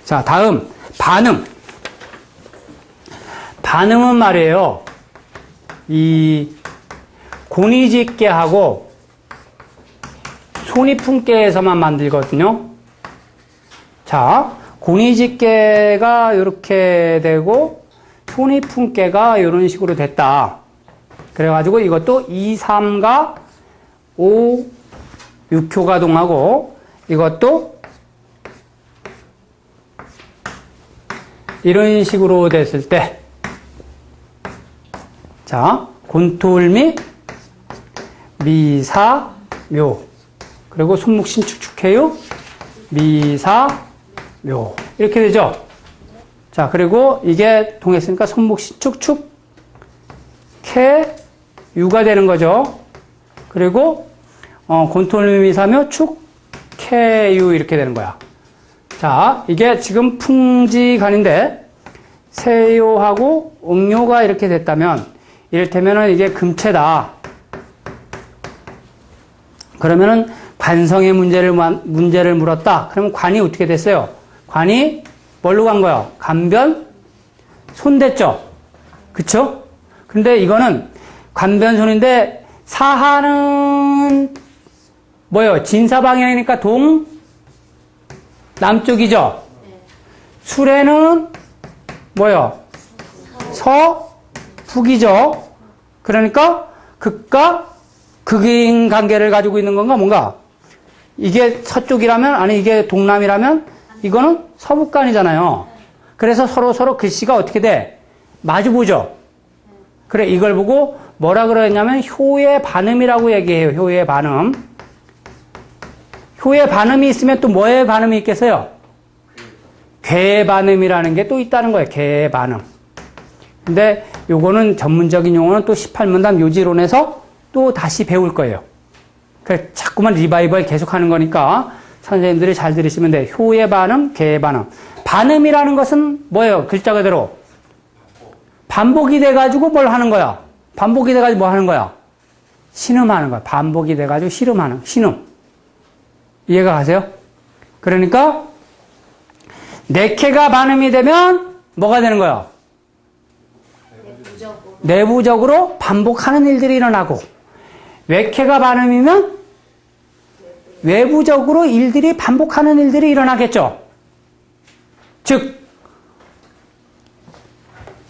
자, 다음 반음. 반음은 말이에요. 이 고니집게하고 손이품게에서만 만들거든요. 자, 고니집게가 이렇게 되고 손이품게가 이런 식으로 됐다. 그래가지고 이것도 2, 3가 5, 6효 가동하고 이것도 이런 식으로 됐을 때, 자, 곤토울미, 미사, 묘. 그리고 손목신 축축해요. 미사, 묘. 이렇게 되죠. 자, 그리고 이게 동했으니까 손목신 축축, 캐, 유가 되는 거죠. 그리고, 곤토울미, 미사, 묘, 축, 캐, 유. 이렇게 되는 거야. 자, 이게 지금 풍지간인데, 세요하고 응요가 이렇게 됐다면, 이를테면은 이게 금체다. 그러면은 관성의 문제를 물었다. 그러면 관이 어떻게 됐어요? 관이 뭘로 간 거야? 간변, 손 됐죠? 그쵸? 근데 이거는 관변손인데 사하는 뭐예요? 진사 방향이니까 남쪽이죠? 수레는 뭐예요? 북이죠? 그러니까 극과 극인 관계를 가지고 있는 건가 뭔가? 이게 서쪽이라면, 아니 이게 동남이라면 이거는 서북간이잖아요. 그래서 서로 글씨가 어떻게 돼? 마주보죠? 그래, 이걸 보고 뭐라 그러냐면 효의 반음이라고 얘기해요. 효의 반음. 효의 반음이 있으면 또 뭐의 반음이 있겠어요? 괴 반음이라는 게 또 있다는 거예요. 괴 반음. 근데 요거는 전문적인 용어는 또 18문답 요지론에서 또 다시 배울 거예요. 그래서 자꾸만 리바이벌 계속하는 거니까 선생님들이 잘 들으시면 돼요. 효의 반음, 괴의 반음. 반음이라는 것은 뭐예요? 글자 그대로 반복이 돼가지고 뭘 하는 거야? 반복이 돼가지고 뭐 하는 거야? 신음하는 거야. 반복이 돼가지고 신음. 이해가 가세요? 그러니까 내캐가 반음이 되면 뭐가 되는 거야? 내부적으로 반복하는 일들이 일어나고, 외캐가 반음이면 외부적으로 반복하는 일들이 일어나겠죠. 즉,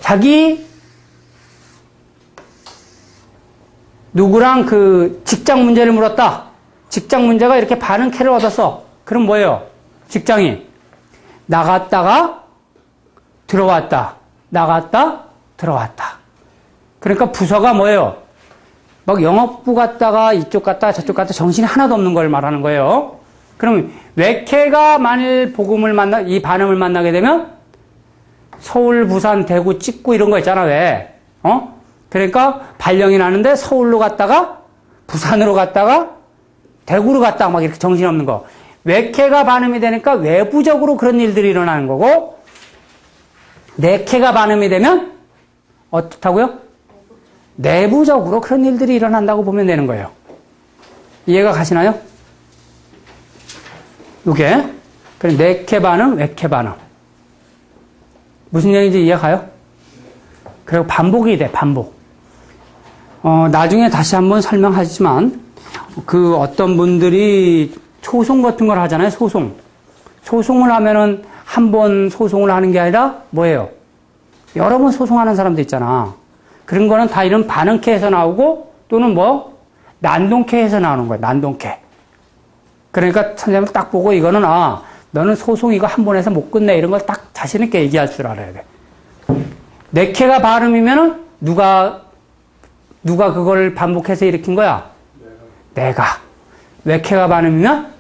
자기 누구랑 그 직장 문제를 물었다. 직장 문제가 이렇게 반응캐를 얻었어. 그럼 뭐예요? 직장이 나갔다가 들어왔다. 나갔다 들어왔다. 그러니까 부서가 뭐예요? 막 영업부 갔다가 이쪽 갔다가 저쪽 갔다가 정신이 하나도 없는 걸 말하는 거예요. 그러면 외캐가 만일 이 반음을 만나게 되면 서울, 부산, 대구, 찍고 이런 거 있잖아. 왜? 그러니까 발령이 나는데 서울로 갔다가 부산으로 갔다가 대구로 갔다가 막 이렇게 정신이 없는 거. 외캐가 반음이 되니까 외부적으로 그런 일들이 일어나는 거고, 내캐가 반음이 되면 어떻다고요? 내부적으로 그런 일들이 일어난다고 보면 되는 거예요. 이해가 가시나요? 이게 그럼 내캐 반음, 외캐 반음. 무슨 얘기인지 이해가요? 그리고 반복이 돼, 반복. 나중에 다시 한번 설명하지만 그 어떤 분들이 소송 같은 걸 하잖아요. 소송을 하면은 한 번 소송을 하는 게 아니라 뭐예요? 여러 번 소송하는 사람도 있잖아. 그런 거는 다 이런 반응캐에서 나오고 또는 난동캐에서 나오는 거예요. 난동캐. 그러니까 선생님을 딱 보고 이거는 너는 소송 이거 한 번 해서 못 끝내 이런 걸 딱 자신 있게 얘기할 줄 알아야 돼. 내캐가 발음이면은 누가 그걸 반복해서 일으킨 거야? 내가. 외캐가 발음이면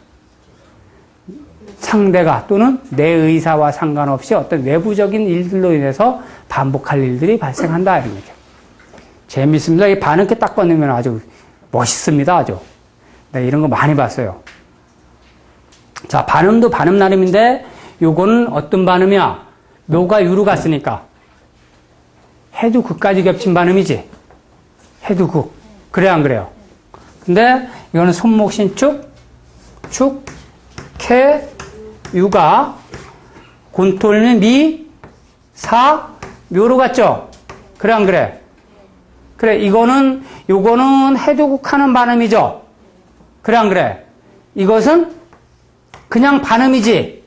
상대가 또는 내 의사와 상관없이 어떤 외부적인 일들로 인해서 반복할 일들이 발생한다 이런 거죠. 재밌습니다. 이 반응캐 딱 꺼내면 아주 멋있습니다. 아주. 네, 이런 거 많이 봤어요. 자, 반음도 반음 나름인데 요거는 어떤 반음이야? 묘가 유로 갔으니까 해도 극까지 겹친 반음이지. 해도 극. 그래요, 안 그래요? 근데 이거는 손목신 축, 캐, 유가 곤톨면 미, 사, 묘로 갔죠? 그래, 안 그래? 그래, 요거는 해두국하는 반음이죠? 그래, 안 그래? 이것은 그냥 반음이지?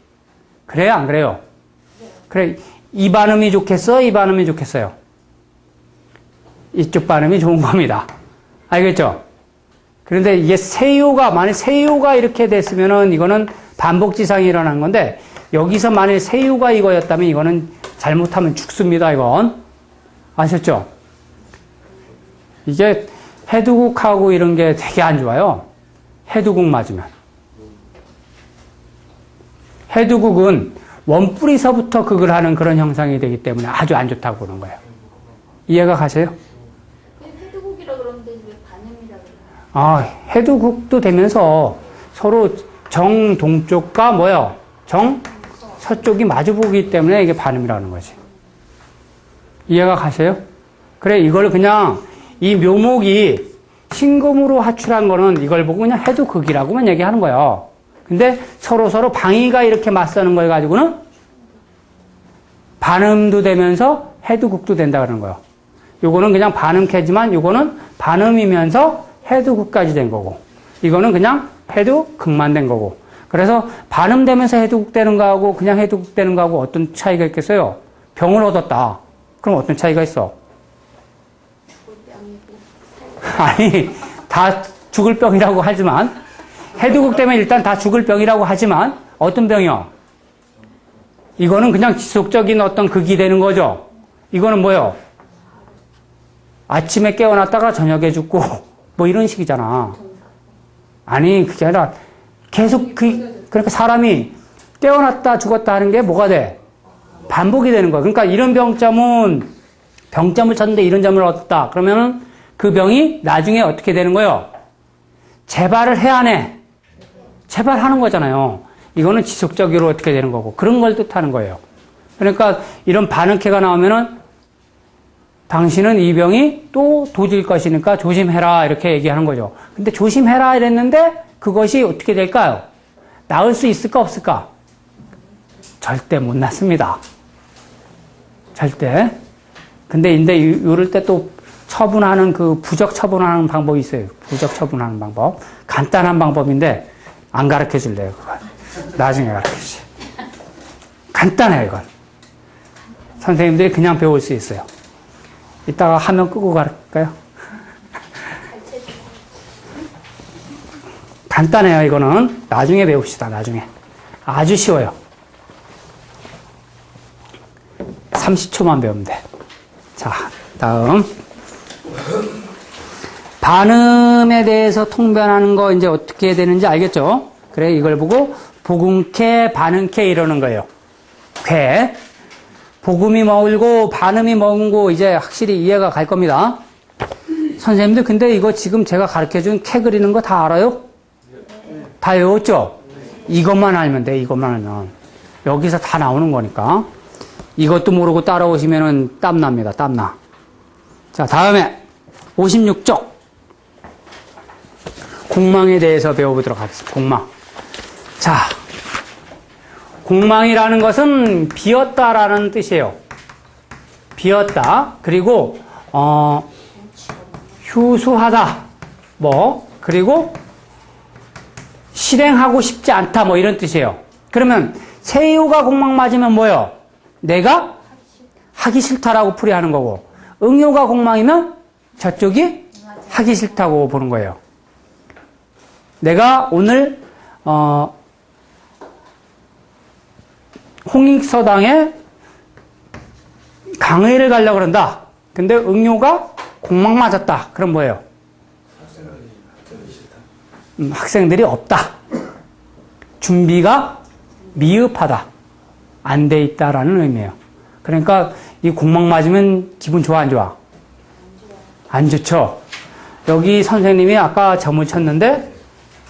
그래요, 안 그래요? 그래, 이 반음이 좋겠어? 이 반음이 좋겠어요? 이쪽 반음이 좋은 겁니다. 알겠죠? 그런데 이게 만약 세유가 이렇게 됐으면은 이거는 반복지상이 일어난 건데, 여기서 만약 세유가 이거였다면 이거는 잘못하면 죽습니다, 이건. 아셨죠? 이게 해두국하고 이런 게 되게 안 좋아요. 해두국 맞으면. 해두국은 원뿌리서부터 극을 하는 그런 형상이 되기 때문에 아주 안 좋다고 보는 거예요. 이해가 가세요? 해두국이라 그러는데 왜 반음이라 그래요? 아, 해두국도 되면서 서로 정동쪽과 뭐요? 정서쪽이 마주보기 때문에 이게 반음이라는 거지. 이해가 가세요? 그래, 이걸 그냥 이 묘목이 신금으로 하출한 거는 이걸 보고 그냥 해두극이라고만 얘기하는 거예요. 근데 서로 방위가 이렇게 맞서는 걸 가지고는 반음도 되면서 해두극도 된다 그러는 거예요. 요거는 그냥 반음캐지만 요거는 반음이면서 해두극까지 된 거고, 이거는 그냥 해두극만 된 거고. 그래서 반음되면서 해두극 되는 거하고 그냥 해두극 되는 거하고 어떤 차이가 있겠어요? 병을 얻었다. 그럼 어떤 차이가 있어? 아니, 다 죽을 병이라고 하지만, 해두국 때문에 일단 다 죽을 병이라고 하지만, 어떤 병이요? 이거는 그냥 지속적인 어떤 극이 되는 거죠. 이거는 뭐요? 아침에 깨어났다가 저녁에 죽고, 뭐 이런 식이잖아. 아니, 그게 아니라, 계속 그러니까 사람이 깨어났다 죽었다 하는 게 뭐가 돼? 반복이 되는 거야. 그러니까 이런 병점을 쳤는데 이런 점을 얻었다. 그러면은 그 병이 나중에 어떻게 되는 거예요? 재발을 해야 하네. 재발하는 거잖아요. 이거는 지속적으로 어떻게 되는 거고. 그런 걸 뜻하는 거예요. 그러니까 이런 반응캐가 나오면은 당신은 이 병이 또 도질 것이니까 조심해라. 이렇게 얘기하는 거죠. 근데 조심해라 이랬는데 그것이 어떻게 될까요? 나을 수 있을까 없을까? 절대 못 낫습니다. 절대. 근데 이럴 때 또 처분하는 부적 처분하는 방법이 있어요. 부적 처분하는 방법. 간단한 방법인데 안 가르쳐 줄래요, 그건. 나중에 가르쳐 주세요. 간단해요, 이건. 선생님들이 그냥 배울 수 있어요. 이따가 화면 끄고 가르칠까요? 간단해요, 이거는. 나중에 배웁시다, 나중에. 아주 쉬워요. 30초만 배우면 돼. 자, 다음. 반음에 대해서 통변하는 거 이제 어떻게 해야 되는지 알겠죠? 그래, 이걸 보고 복음캐, 반음캐 이러는 거예요. 쾌. 복음이 멀고 반음이 멀고 이제 확실히 이해가 갈 겁니다. 선생님들 근데 이거 지금 제가 가르쳐준 캐 그리는 거 다 알아요? 다 외웠죠? 이것만 알면 돼, 이것만 알면. 여기서 다 나오는 거니까. 이것도 모르고 따라오시면은 땀납니다, 땀나. 자, 다음에 56쪽. 공망에 대해서 배워보도록 하겠습니다. 공망. 자, 공망이라는 것은 비었다라는 뜻이에요. 비었다. 그리고, 휴수하다. 그리고 실행하고 싶지 않다. 이런 뜻이에요. 그러면 세유가 공망 맞으면 뭐예요? 내가 하기 싫다라고 풀이하는 거고, 응요가 공망이면 저쪽이 하기 싫다고 보는 거예요. 내가 오늘 홍익서당에 강의를 가려고 그런다. 근데 응요가 공망 맞았다. 그럼 뭐예요? 학생들이 없다. 준비가 미흡하다. 안 돼 있다라는 의미예요. 그러니까 이 공망 맞으면 기분 좋아, 안 좋아? 안 좋죠? 여기 선생님이 아까 점을 쳤는데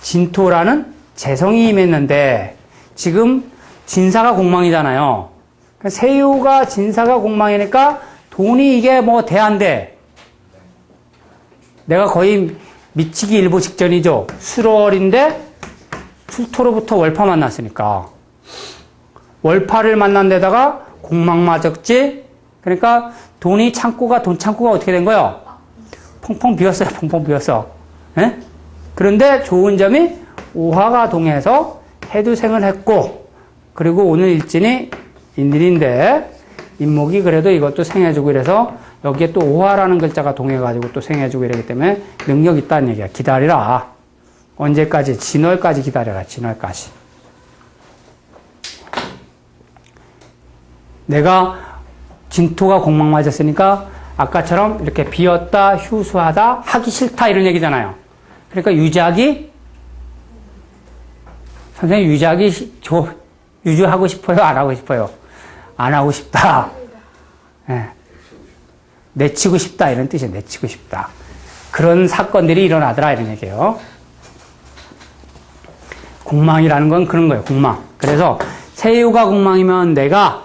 진토라는 재성이 임했는데 지금 진사가 공망이잖아요. 세유가 진사가 공망이니까 돈이 이게 돼, 안 돼? 내가 거의 미치기 일보 직전이죠. 술월인데 출토로부터 월파 만났으니까. 월파를 만난 데다가 공망 맞았지? 그러니까 돈 창고가 어떻게 된 거예요? 펑펑 비었어요. 펑펑 비었어. 예? 그런데 좋은 점이 오화가 동해서 해두생을 했고, 그리고 오늘 일진이 인일인데, 인목이 그래도 이것도 생해주고 이래서 여기에 또 오화라는 글자가 동해가지고 또 생해주고 이러기 때문에 능력 있다는 얘기야. 기다리라. 언제까지? 진월까지 기다려라. 진월까지. 내가 진토가 공망 맞았으니까 아까처럼 이렇게 비었다, 휴수하다, 하기 싫다 이런 얘기잖아요. 그러니까 유지하기, 선생님 유주하고 싶어요? 안 하고 싶어요? 안 하고 싶다. 네. 내치고 싶다 이런 뜻이에요. 내치고 싶다. 그런 사건들이 일어나더라 이런 얘기예요. 공망이라는 건 그런 거예요. 공망. 그래서 세유가 공망이면 내가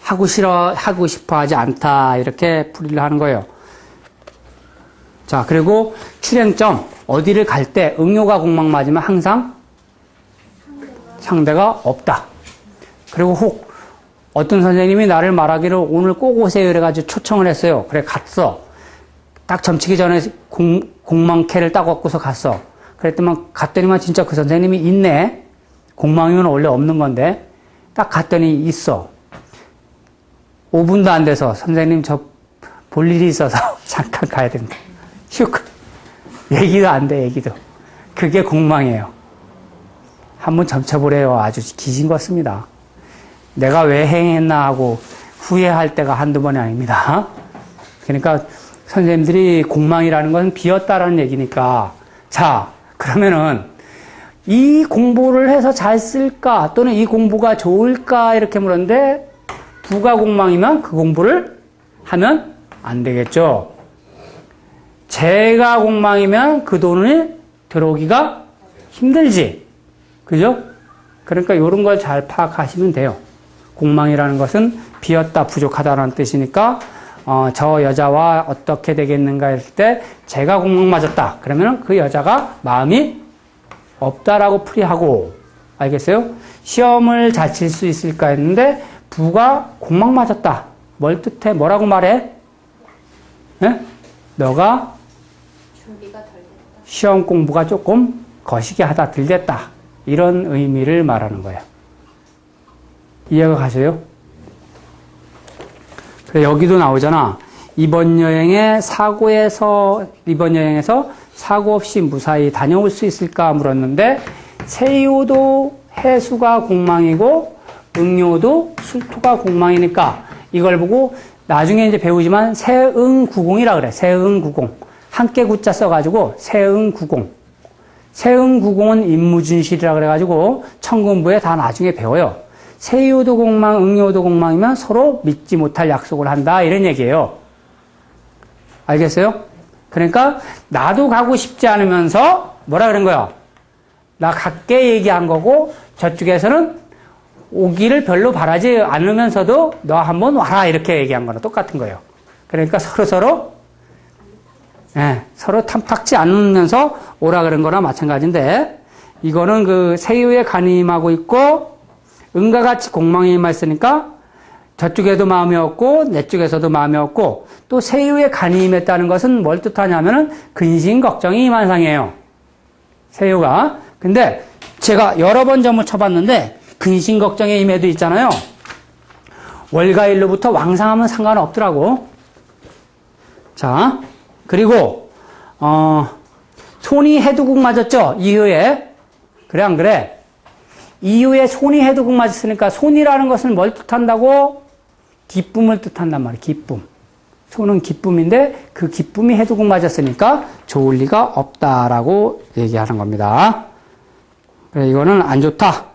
하고 싶어 하지 않다 이렇게 풀이를 하는 거예요. 자, 그리고 출행점 어디를 갈 때 응요가 공망 맞으면 항상 상대가 없다. 그리고 혹 어떤 선생님이 나를 말하기를 오늘 꼭 오세요 이래가지고 초청을 했어요. 그래 갔어. 딱 점치기 전에 공망캐를 딱 얻고서 갔어. 갔더니만 진짜 그 선생님이 있네. 공망이면 원래 없는 건데 딱 갔더니 있어. 5분도 안 돼서 선생님 저 볼 일이 있어서 잠깐 가야 된다. 슉. 얘기도 안 돼, 얘기도. 그게 공망이에요. 한번 점쳐보래요. 아주 기신 것습니다. 내가 왜 행했나 하고 후회할 때가 한두 번이 아닙니다. 그러니까 선생님들이 공망이라는 건 비었다라는 얘기니까 자, 그러면은 이 공부를 해서 잘 쓸까 또는 이 공부가 좋을까 이렇게 물었는데 부가 공망이면 그 공부를 하면 안 되겠죠. 재가 공망이면 그 돈을 들어오기가 힘들지. 그죠? 그러니까 이런 걸 잘 파악하시면 돼요. 공망이라는 것은 비었다, 부족하다라는 뜻이니까 저 여자와 어떻게 되겠는가 했을 때 제가 공망 맞았다. 그러면 그 여자가 마음이 없다라고 풀이하고 알겠어요? 시험을 잘 칠 수 있을까 했는데 부가 공망 맞았다. 뭘 뜻해? 뭐라고 말해? 네? 너가 준비가 덜 됐다. 시험 공부가 조금 거시기 하다 들렸다. 이런 의미를 말하는 거예요. 이해가 가세요? 그래 여기도 나오잖아. 이번 여행에서 사고 없이 무사히 다녀올 수 있을까 물었는데 세요도 해수가 공망이고 응요도 술토가 공망이니까 이걸 보고 나중에 이제 배우지만 세응구공이라 그래. 세응구공. 함께 구자 써가지고 세응구공. 세응구공은 임무진실이라 그래가지고 천군부에 다 나중에 배워요. 세유도 공망, 응요도 공망이면 서로 믿지 못할 약속을 한다 이런 얘기예요. 알겠어요? 그러니까 나도 가고 싶지 않으면서 뭐라 그런 거야? 나 갈게 얘기한 거고 저쪽에서는 오기를 별로 바라지 않으면서도 너 한번 와라 이렇게 얘기한 거랑 똑같은 거예요. 그러니까 서로 탐탁지 않으면서 오라 그런 거랑 마찬가지인데 이거는 그 세유의 간임하고 있고 응과 같이 공망에 임했으니까 저쪽에도 마음이 없고 내 쪽에서도 마음이 없고 또 세유의 간이 임했다는 것은 뭘 뜻하냐면은 근심 걱정이 임한 상이에요. 세유가. 근데 제가 여러 번 점을 쳐봤는데 근심 걱정의 임해도 있잖아요. 월가일로부터 왕상하면 상관없더라고. 자, 그리고 손이 해두국 맞았죠? 이후에. 그래 안 그래? 이후에 손이 해두국 맞았으니까 손이라는 것은 뭘 뜻한다고? 기쁨을 뜻한단 말이에요. 기쁨. 손은 기쁨인데 그 기쁨이 해두국 맞았으니까 좋을 리가 없다라고 얘기하는 겁니다. 그래 이거는 안 좋다.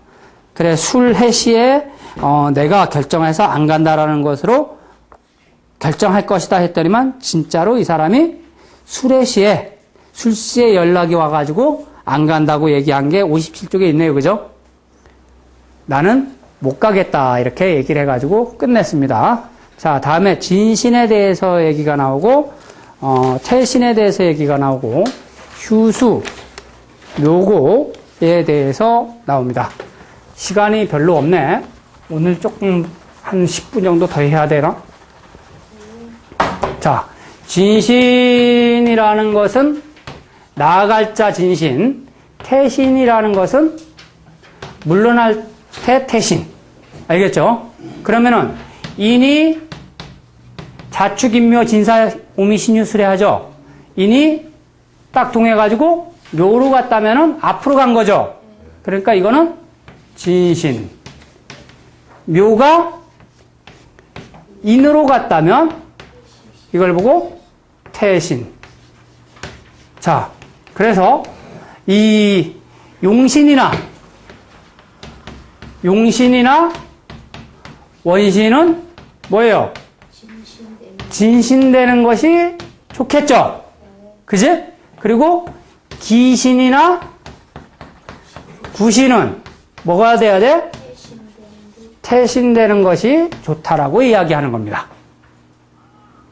그래 술 해시에 내가 결정해서 안 간다라는 것으로 결정할 것이다 했더니만 진짜로 이 사람이 술해시에 술시에 연락이 와가지고 안 간다고 얘기한 게 57쪽에 있네요. 그죠? 나는 못 가겠다 이렇게 얘기를 해가지고 끝냈습니다. 자 다음에 진신에 대해서 얘기가 나오고 태신에 대해서 얘기가 나오고 휴수, 묘고에 대해서 나옵니다. 시간이 별로 없네. 오늘 조금 한 10분 정도 더 해야 되나? 자, 진신이라는 것은 나아갈 자 진신, 태신이라는 것은 물러날 때 태신. 알겠죠? 그러면은 인이 자축인묘 진사 오미신유술에 하죠. 인이 딱 동해가지고 묘로 갔다면은 앞으로 간 거죠. 그러니까 이거는 진신. 묘가 인으로 갔다면 이걸 보고 태신. 자, 그래서 이 용신이나 원신은 뭐예요? 진신되는 것이 좋겠죠? 그지? 그리고 기신이나 구신은 뭐가 돼야 돼? 태신되는 것이 좋다라고 이야기하는 겁니다.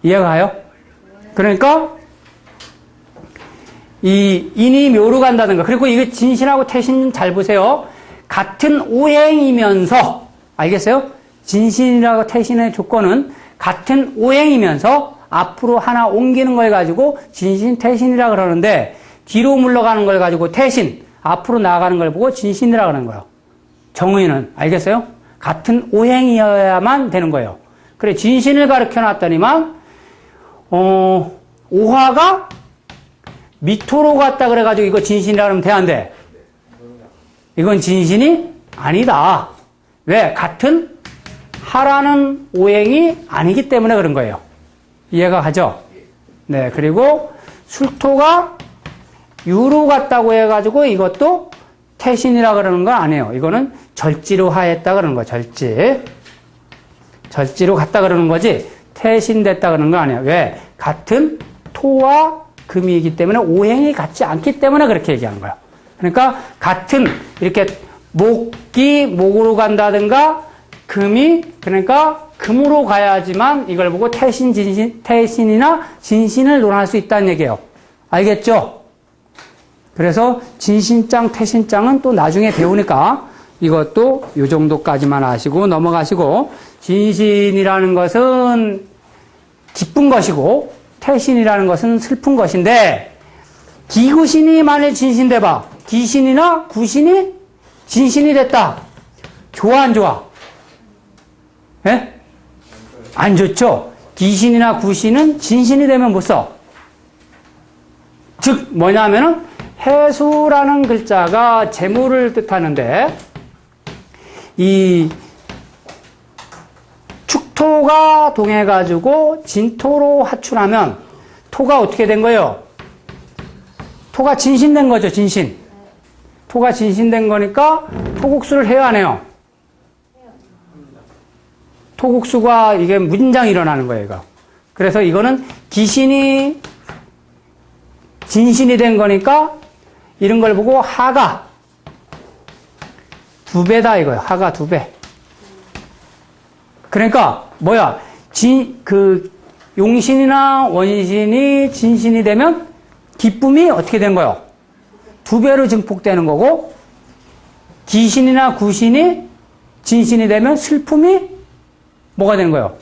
이해가 가요? 그러니까 이 인이 묘로 간다든가, 그리고 이게 진신하고 태신 잘 보세요. 같은 오행이면서, 알겠어요? 진신이라고 태신의 조건은 같은 오행이면서 앞으로 하나 옮기는 걸 가지고 진신, 태신이라 그러는데, 뒤로 물러가는 걸 가지고 태신, 앞으로 나아가는 걸 보고 진신이라 그러는 거예요. 정의는. 알겠어요? 같은 오행이어야만 되는 거예요. 그래, 진신을 가르쳐 놨더니만, 오화가 미토로 갔다 그래가지고 이거 진신이라 그러면 돼, 안 돼? 이건 진신이 아니다. 왜? 같은 하라는 오행이 아니기 때문에 그런 거예요. 이해가 가죠? 네, 그리고 술토가 유로 갔다고 해가지고 이것도 태신이라 그러는 거 아니에요. 이거는 절지로 하했다 그러는 거예요. 절지로 갔다 그러는 거지 태신됐다 그러는 거 아니에요. 왜? 같은 토와 금이기 때문에 오행이 같지 않기 때문에 그렇게 얘기하는 거예요. 그러니까 같은 이렇게 목이 목으로 간다든가 금이 그러니까 금으로 가야지만 이걸 보고 태신이나 진신을 논할 수 있다는 얘기예요. 알겠죠? 그래서 진신장, 태신장은 또 나중에 배우니까 이것도 이 정도까지만 아시고 넘어가시고, 진신이라는 것은 기쁜 것이고 태신이라는 것은 슬픈 것인데, 기구신이 만일 진신돼봐. 기신이나 구신이 진신이 됐다. 좋아, 안 좋아? 예? 안 좋죠? 기신이나 구신은 진신이 되면 못 써. 즉, 뭐냐면은, 해수라는 글자가 재물을 뜻하는데, 이 축토가 동해가지고 진토로 하출하면 토가 어떻게 된 거예요? 토가 진신된 거죠, 진신. 토가 진신된 거니까 토국수를 해야 하네요. 토국수가 이게 무진장이 일어나는 거예요, 이거. 그래서 이거는 기신이 진신이 된 거니까 이런 걸 보고 하가 2배다 이거예요. 하가 2배. 그러니까 뭐야? 용신이나 원신이 진신이 되면 기쁨이 어떻게 된 거예요? 2배로 증폭되는 거고, 기신이나 구신이 진신이 되면 슬픔이 뭐가 되는 거예요?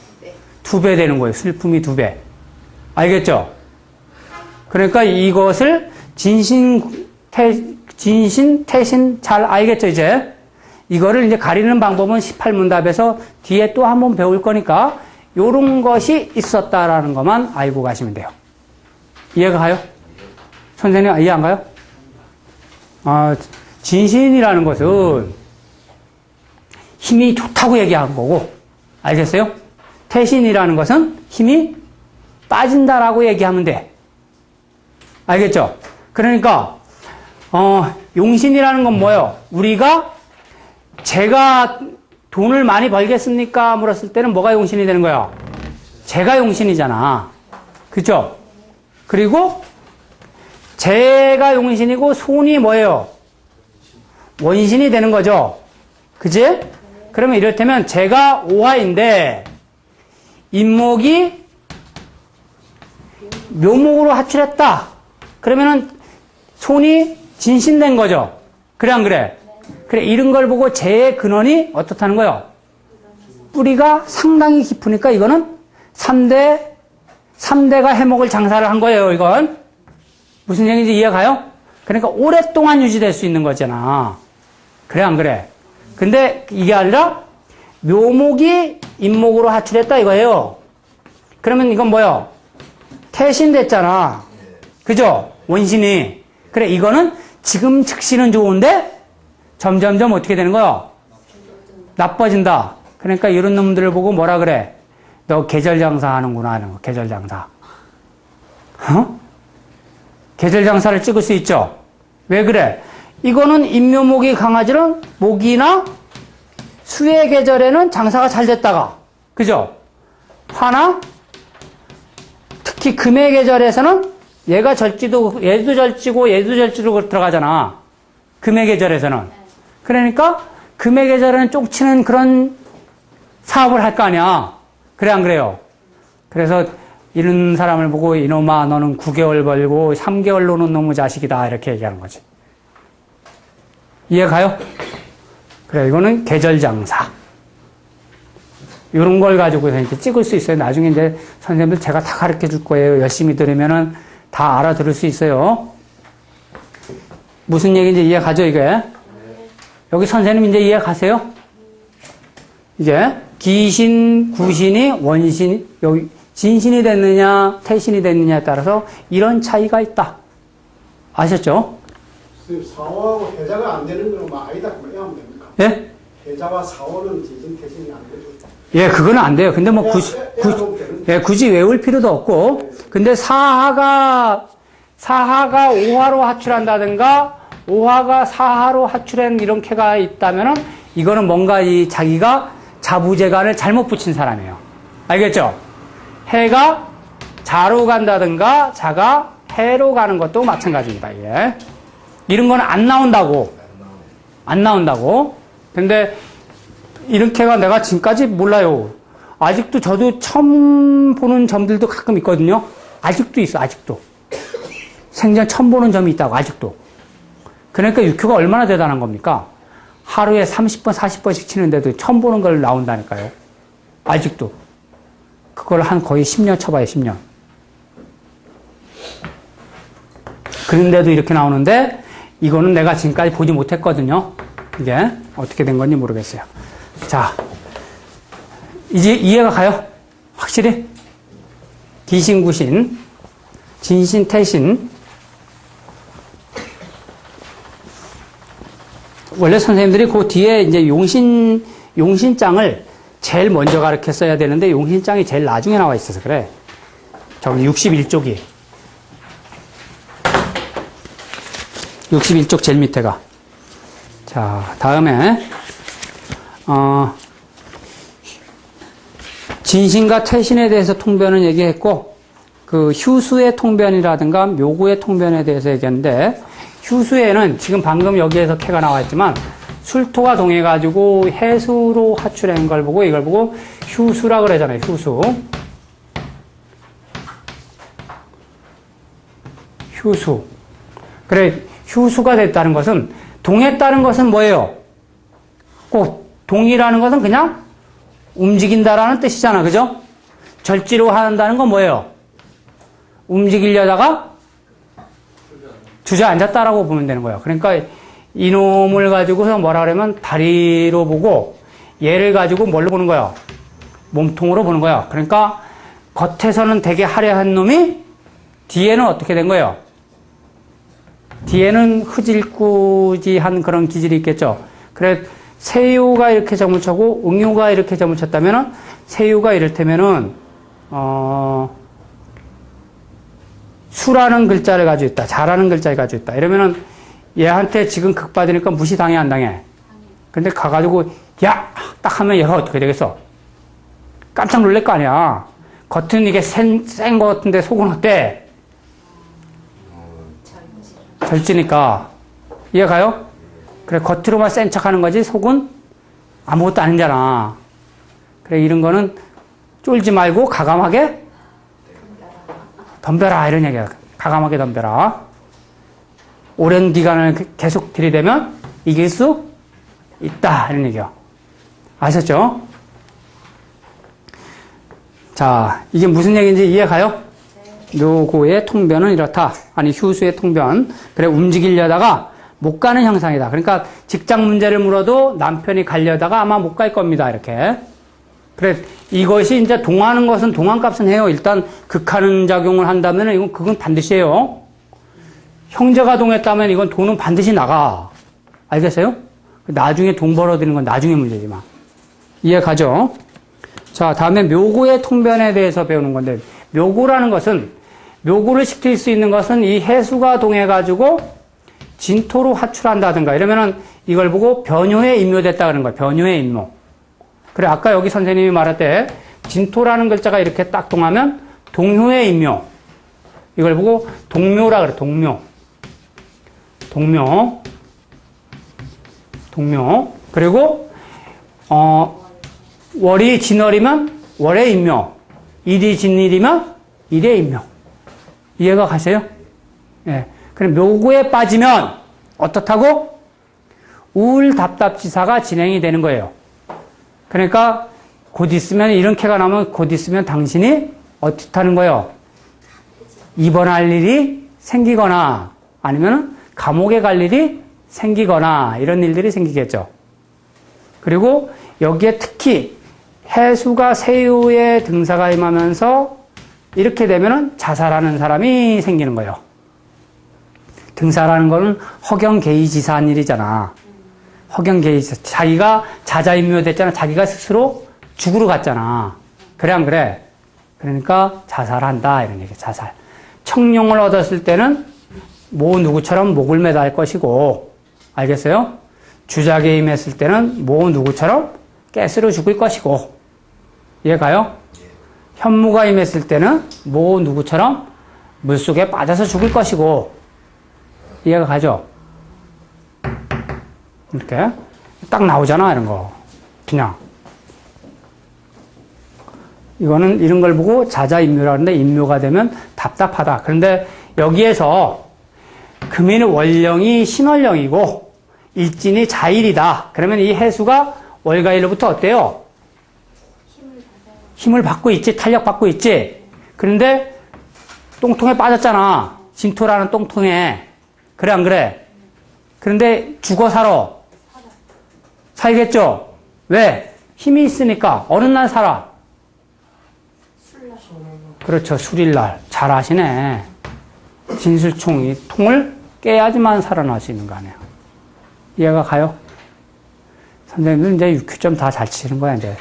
2배 되는 거예요. 슬픔이 2배. 알겠죠? 그러니까 이것을 진신, 태신 잘 알겠죠, 이제? 이거를 이제 가리는 방법은 18문답에서 뒤에 또 한 번 배울 거니까 요런 것이 있었다라는 것만 알고 가시면 돼요. 이해가 가요? 선생님, 이해 안 가요? 진신이라는 것은 힘이 좋다고 얘기한 거고, 알겠어요? 태신이라는 것은 힘이 빠진다라고 얘기하면 돼. 알겠죠? 그러니까, 용신이라는 건 뭐예요? 제가 돈을 많이 벌겠습니까? 물었을 때는 뭐가 용신이 되는 거예요? 제가 용신이잖아. 그죠? 그리고 제가 용신이고 손이 뭐예요? 원신이 되는 거죠. 그지? 그러면 이를테면 제가 오화인데 인목이 묘목으로 하출했다. 그러면은 손이 진신된 거죠. 그래 안 그래? 그래, 이런 걸 보고 제의 근원이 어떻다는 거예요? 뿌리가 상당히 깊으니까 이거는 3대가 해먹을 장사를 한 거예요, 이건. 무슨 얘기인지 이해가요? 그러니까 오랫동안 유지될 수 있는 거잖아. 그래, 안 그래? 근데 이게 아니라 묘목이 인목으로 하출했다 이거예요. 그러면 이건 뭐요? 태신됐잖아. 그죠? 원신이. 그래, 이거는 지금 즉시는 좋은데 점점점 어떻게 되는 거요? 나빠진다. 그러니까 이런 놈들을 보고 뭐라 그래? 너 계절장사 하는구나 하는 거. 계절장사. 어? 계절장사를 찍을 수 있죠? 왜 그래? 이거는 인묘목이 강아지는 목이나 수의 계절에는 장사가 잘 됐다가, 그죠? 화나 특히 금의 계절에서는 얘가 절지도, 얘도 절지로 들어가잖아. 금의 계절에서는. 그러니까 금의 계절에는 쪽치는 그런 사업을 할 거 아니야. 그래, 안 그래요? 그래서 이런 사람을 보고 이놈아, 너는 9개월 벌고 3개월 노는 놈의 자식이다. 이렇게 얘기하는 거지. 이해가요? 그래, 이거는 계절장사. 이런 걸 가지고서 이제 찍을 수 있어요. 나중에 이제 선생님들 제가 다 가르쳐 줄 거예요. 열심히 들으면은 다 알아들을 수 있어요. 무슨 얘기인지 이해가죠, 이게? 여기 선생님 이제 이해가세요? 이제 기신, 구신이 원신, 여기 진신이 됐느냐, 태신이 됐느냐에 따라서 이런 차이가 있다. 아셨죠? 선생님, 사호하고 해자가 안 되는 건 뭐 아니다. 그만 하면 됩니까? 예? 해자와 사호는 진신, 태신이 안 되죠. 예, 그거는 안 돼요. 근데 뭐 굳이 외울 필요도 없고. 근데 사하가 오하로 하출한다든가, 오하가 사하로 하출한 이런 캐가 있다면은, 이거는 뭔가 자기가 자부재간을 잘못 붙인 사람이에요. 알겠죠? 해가 자로 간다든가, 자가 해로 가는 것도 마찬가지입니다, 이게. 이런 건 안 나온다고. 안 나온다고. 근데, 이렇게가 내가 지금까지 몰라요. 아직도 저도 처음 보는 점들도 가끔 있거든요. 아직도 있어, 아직도. 생전 처음 보는 점이 있다고, 아직도. 그러니까 육효가 얼마나 대단한 겁니까? 하루에 30번, 40번씩 치는데도 처음 보는 걸 나온다니까요. 아직도. 그걸 한 거의 10년 쳐봐요, 10년. 그런데도 이렇게 나오는데, 이거는 내가 지금까지 보지 못했거든요. 이게 어떻게 된 건지 모르겠어요. 자, 이제 이해가 가요? 확실히? 기신, 구신, 진신, 태신. 원래 선생님들이 그 뒤에 이제 용신장을 제일 먼저 가르쳤어야 되는데 용신장이 제일 나중에 나와 있어서 그래. 저기 61쪽이. 61쪽 제일 밑에가. 자, 다음에 진신과 태신에 대해서 통변은 얘기했고, 그 휴수의 통변이라든가 묘구의 통변에 대해서 얘기했는데, 휴수에는 지금 방금 여기에서 캐가 나왔지만, 술토가 동해가지고 해수로 하출한 걸 보고, 이걸 보고 휴수라 그러잖아요, 휴수. 휴수. 그래, 휴수가 됐다는 것은, 동했다는 것은 뭐예요? 꼭 동이라는 것은 그냥 움직인다라는 뜻이잖아. 그죠? 절지로 한다는 건 뭐예요? 움직이려다가 주저앉았다라고 보면 되는 거예요. 그러니까 이놈을 가지고서 뭐라 그러면 다리로 보고 얘를 가지고 뭘로 보는 거예요? 몸통으로 보는 거예요. 그러니까 겉에서는 되게 화려한 놈이 뒤에는 어떻게 된 거예요? 뒤에는 흐질꾸지한 그런 기질이 있겠죠. 그래, 세유가 이렇게 점을 쳐고 응유가 이렇게 점을 쳤다면은 세유가 이를테면은 수라는 글자를 가지고 있다. 자라는 글자를 가지고 있다. 이러면은 얘한테 지금 극받으니까 무시 당해 안 당해? 근데 가가지고 야! 딱 하면 얘가 어떻게 되겠어? 깜짝 놀랄 거 아니야. 겉은 이게 센 거 같은데 속은 어때? 절지니까. 이해가요? 그래, 겉으로만 센 척 하는 거지, 속은 아무것도 아니잖아. 그래, 이런 거는 쫄지 말고 가감하게 덤벼라, 이런 얘기야. 가감하게 덤벼라. 오랜 기간을 계속 들이대면 이길 수 있다, 이런 얘기야. 아셨죠? 자, 이게 무슨 얘기인지 이해가요? 묘고의 통변은 이렇다. 아니, 휴수의 통변. 그래, 움직이려다가 못 가는 형상이다. 그러니까 직장 문제를 물어도 남편이 가려다가 아마 못 갈 겁니다. 이렇게. 그래, 이것이 이제 동하는 것은 동한값은 해요. 일단 극하는 작용을 한다면 이건 그건 반드시 해요. 형제가 동했다면 이건 돈은 반드시 나가. 알겠어요? 나중에 돈 벌어들이는 건 나중에 문제지만. 이해 가죠? 자, 다음에 묘고의 통변에 대해서 배우는 건데, 묘고라는 것은, 묘고를 시킬 수 있는 것은 이 해수가 동해가지고 진토로 화출한다든가 이러면은 이걸 보고 변효에 임묘됐다 그러는 거예요. 변효에 임묘. 그래, 아까 여기 선생님이 말할 때 진토라는 글자가 이렇게 딱 동하면 동효에 임묘. 이걸 보고 동묘라 그래, 동묘. 동묘. 동묘. 그리고, 월이 진월이면 월에 임묘. 일이 진일이면 일에 임묘. 이해가 가세요? 예. 그럼 묘고에 빠지면 어떻다고? 우울답답지사가 진행이 되는 거예요. 그러니까 곧 있으면 이런 캐가 나면 곧 있으면 당신이 어떻다는 거예요? 입원할 일이 생기거나 아니면 감옥에 갈 일이 생기거나 이런 일들이 생기겠죠. 그리고 여기에 특히 해수가 세유의 등사가 임하면서 이렇게 되면은 자살하는 사람이 생기는 거예요. 등사라는 거는 허경계의지사한 일이잖아. 허경계의지사. 자기가 자자임묘됐잖아. 자기가 스스로 죽으러 갔잖아. 그래 안 그래? 그러니까 자살한다 이런 얘기. 자살. 청룡을 얻었을 때는 모 누구처럼 목을 매달 것이고, 알겠어요? 주작에 임했을 때는 모 누구처럼 깨스로 죽을 것이고, 이해가요? 현무가 임했을 때는 모 누구처럼 물속에 빠져서 죽을 것이고, 이해가 가죠? 이렇게 딱 나오잖아 이런 거. 그냥 이거는 이런 걸 보고 자자임묘라 하는데 임묘가 되면 답답하다. 그런데 여기에서 금인 월령이 신월령이고 일진이 자일이다. 그러면 이 해수가 월가일로부터 어때요? 힘을 받고 있지. 탄력 받고 있지. 그런데 똥통에 빠졌잖아. 진토라는 똥통에. 그래 안 그래? 그런데 죽어 살아. 살겠죠? 왜? 힘이 있으니까 어느 날 살아? 그렇죠. 술일날. 잘 아시네. 진술총, 이 통을 깨야지만 살아날 수 있는 거 아니에요. 이해가 가요? 선생님들 이제 6교점 다 잘 치는 거야, 이제.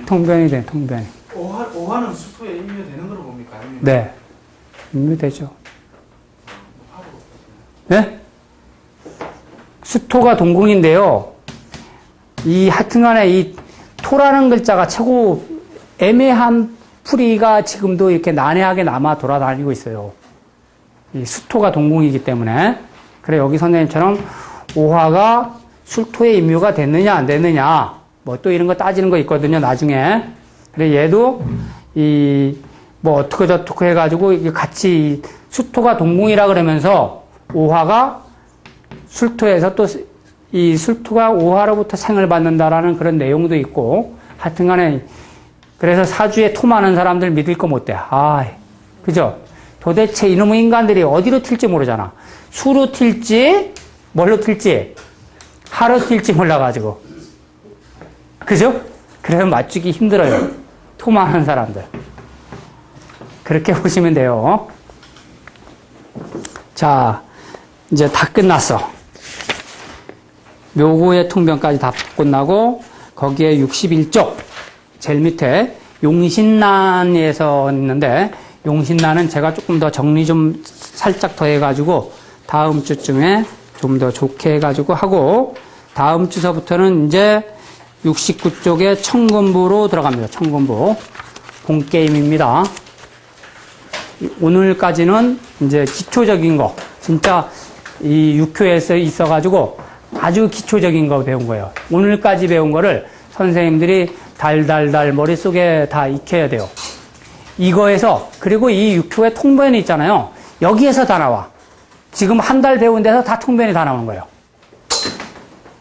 통변이 돼, 통변이. 오화는 수토에 임묘되는 걸로 봅니까? 아니면 네. 임묘되죠. 네? 수토가 동궁인데요. 이 하여튼간에 이 토라는 글자가 최고 애매한 풀이가 지금도 이렇게 난해하게 남아 돌아다니고 있어요. 이 수토가 동궁이기 때문에. 그래, 여기 선생님처럼 오화가 술토에 임묘가 됐느냐 안 됐느냐 뭐 또 이런 거 따지는 거 있거든요, 나중에. 그래, 얘도 뭐 어떻게 저떻게 해가지고 이게 같이 수토가 동궁이라 그러면서 오화가 술토에서 또 이 술토가 오화로부터 생을 받는다라는 그런 내용도 있고, 하여튼 간에, 그래서 사주에 토많은 사람들 믿을 거 못 돼. 그죠? 도대체 이놈의 인간들이 어디로 튈지 모르잖아. 수로 튈지, 뭘로 튈지, 하로 튈지 몰라가지고. 그죠? 그래서 맞추기 힘들어요. 토많은 사람들. 그렇게 보시면 돼요. 자, 이제 다 끝났어. 묘고의 통변까지 다 끝나고, 거기에 61쪽, 제일 밑에 용신난에서 있는데, 용신난은 제가 조금 더 정리 좀 살짝 더 해가지고, 다음 주쯤에 좀 더 좋게 해가지고 하고, 다음 주서부터는 이제 69쪽에 청군부로 들어갑니다. 청군부. 본게임입니다. 오늘까지는 이제 기초적인 거, 진짜 이 6교에서 있어가지고 아주 기초적인 거 배운 거예요. 오늘까지 배운 거를 선생님들이 달달달 머릿속에 다 익혀야 돼요. 이거에서, 그리고 이 6교의 통변이 있잖아요. 여기에서 다 나와. 지금 한 달 배운 데서 다 통변이 다 나오는 거예요.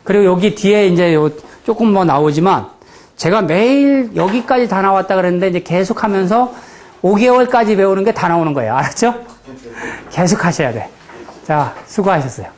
그리고 여기 뒤에 이제 조금 뭐 나오지만, 제가 매일 여기까지 다 나왔다 그랬는데 이제 계속 하면서 5개월까지 배우는 게 다 나오는 거예요. 알았죠? 계속 하셔야 돼. 자, 수고하셨어요.